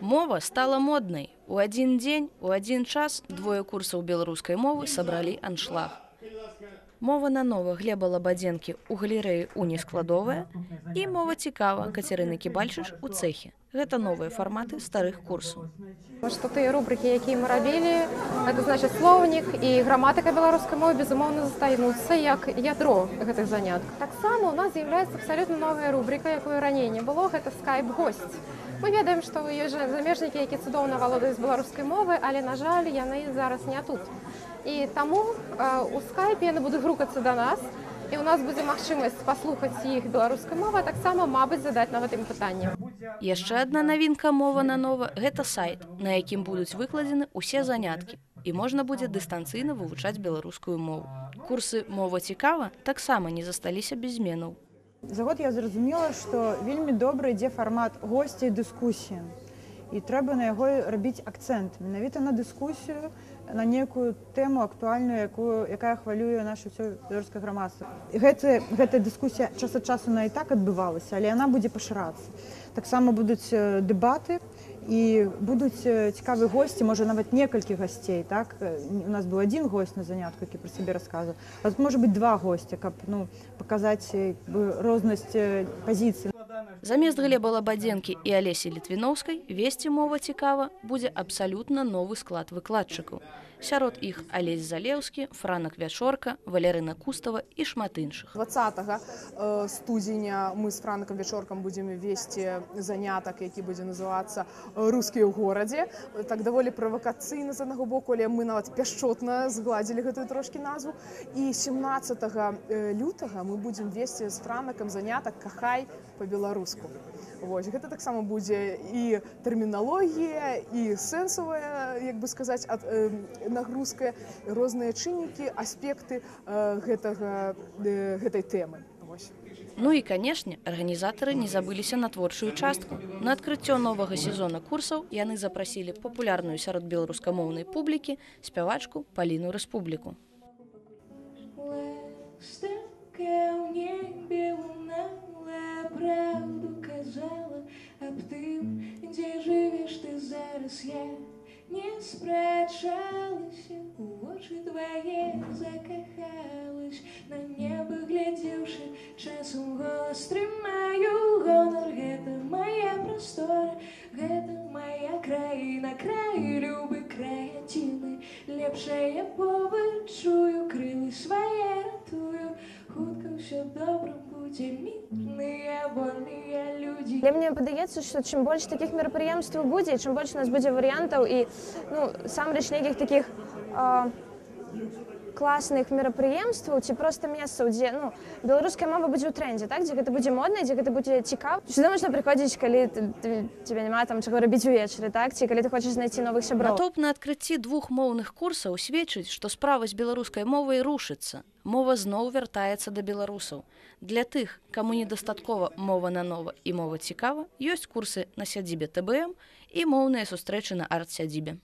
Мова стала моднай. У один дзень, у один час двое курсаў беларускай мовы сабралі аншлаг. Мова нанова Глеба Лабадзенкі ў галерэі «Уніскладовая» і мова цікава Кацярыны Кібальчыч у цэхе. Гэта новыя фарматы старых курсаў. Што тыя рубрыкі, якія мы рабілі, гэта значыць слоўнік і граматыка беларускай мовы, безумоўна, застаюцца як ядро гэтых заняткаў. Таксама у нас з'яўляецца абсалютна новая рубрыка, якую раней не было, гэта скайп-госць. Мы ведаем, што ёсць замежнікі, якія цудоўна валодаюць беларускай мовы, але, на жаль, яны зараз не тут. І таму у скайпе яны будуць грукацца да нас, і ў нас будзе магчымасць паслухаць іх беларускай мовы, а таксама, мабыць, задаць нават ім пытанне. Яшчэ адна навінка «Мова нанова» – гэта сайт, на якім будуць выкладзены ўсе заняткі, і можна будзе дыстанцыйна вывучаць беларускую мову. Курсы «Мова цікава» таксама не засталіся без зменаў. За год я зразумела, што вельмі добра ідзе фармат госця і дыскусіі. І трэба на яго рабіць акцэнт. Менавіта на дыскусію, на некую тэму актуальную, якая хвалюе нашу ўсё беларускае грамадства. Гэтая дыскусія час ад часу і так адбывалася, але яна будзе пашырацца. Таксама будуць дэбаты і будуць цікавыя госці, можа нават некалькі гасцей. У нас быў адзін госць на занятку, які пра сябе расказваў. А тут можа быць два госці, каб паказаць рознасць пазіцый. Замест Глеба Лабадзенкі і Алесі Літвіноўскай весці «Мова цікава» будзе абсалютна новы склад выкладчыкаў. Сярод іх Алесь Залеўскі, Франак Вячорка, Валярына Кустава і шмат іншых. 20 студзеня мы з Франакам Вячоркам будзем весці занятак, які будзе называцца «Рускія ў горадзе». Так даволі правакацыйна з аднаго боку, але мы нават пяшчотна згладзілі гэтую трошкі назву. І 17 лютага мы будзем весці з Франакам занятак «Кахай па-беларуску». Гэта таксама будзе і тэрміналогія, і сэнсавая, як бы сказаць, нагрузка, розныя чыннікі, аспекты гэтай тэмы. Ну і, канешне, арганізатары не забыліся на творчую частку. На адкрыццё новага сезона курсаў яны запрасілі папулярную сярод беларускамоўнай публікі спявачку Паліну Рэспубліку. Правду казала аб тым, дзе жывеш ты зараз, я не спрачалася, у вочы твае закахалась, на неба глядзеўшы, часам голас трымаю гонар. Гэта моя прастора, гэта моя краіна, край любы, край адзіны, лепшае павычую, крылы свае ратую, хутка ўсё добра будзе, мірныя, вольныя людзі. Для мне падаецца, што чым больш такіх мерапрыемстваў будзе, чым больш у нас будзе варыянтаў і насамрэч нейкіх такіх класных мерапрыемстваў ці проста месцаў, дзе беларуская мова будзе ў трэндзе, дзе гэта будзе модна, дзе гэта будзе цікава. Сюды можна прыходзіць, калі тебе няма чаго рабіць увечары, ці калі ты хочаш знайсці новых сяброў. Натоўп на адкрыцці двух моўных курсаў сведчыць, што справа з беларускай мовай рушыцца. Мова зноў вяртаецца да беларусаў. Для тых, каму недастаткова «Мова нанова» і «Мова цікава», ёсць курсы на сядзібе ТБМ і моўныя сустрэчы на арт-сядзібе.